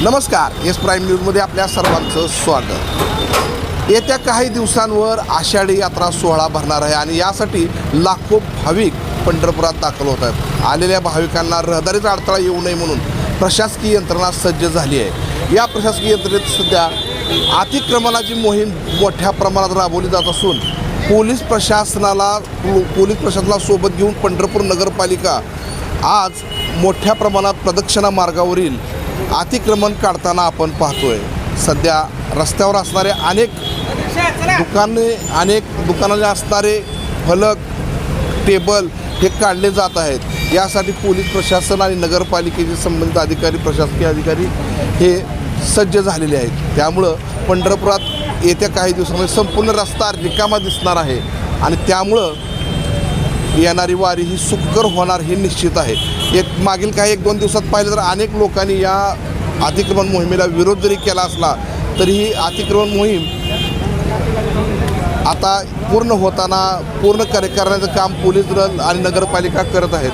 नमस्कार, S prime न्यूजमध्ये आपल्या सर्वांचं स्वागत। येत्या काही दिवसांवर आषाढी यात्रा सोहळा भरणार आहे आणि यासाठी लाखो भाविक पंढरपुरात दाखल होत आहेत। आलेल्या भाविकांना रहदारीचा अडथळा येऊ नये म्हणून प्रशासकीय यंत्रणा सज्ज झाली आहे। या प्रशासकीय यंत्रणेत सध्या अतिक्रमणाची मोहीम मोठ्या प्रमाणात राबवली जात असून पोलीस प्रशासनाला सोबत घेऊन पंढरपूर नगरपालिका आज मोठ्या प्रमाणात प्रदक्षिणा मार्गावरील अतिक्रमण काढताना आपण पाहतोय। सध्या रस्त्यावर असणारे अनेक दुकानांचे असणारे फलक, टेबल हे काढले जात आहेत। यासाठी पोलीस प्रशासन आणि नगरपालिकेचे संबंधित अधिकारी, प्रशासकीय अधिकारी हे सज्ज झालेले आहेत। त्यामुळं पंढरपुरात येत्या काही दिवसांमध्ये संपूर्ण रस्ता रिकामा दिसणार आहे आणि त्यामुळं येणारी वारी ही सुखकर होणार हे निश्चित आहे। मागील काही 1-2 दिवसात पाहिलं तर अनेक लोकांनी या अतिक्रमण मोहिमेला विरोध जरी केला असला तरी ही अतिक्रमण मोहीम आता पूर्ण करण्याचं काम पोलीस दल आणि नगरपालिका करत आहेत।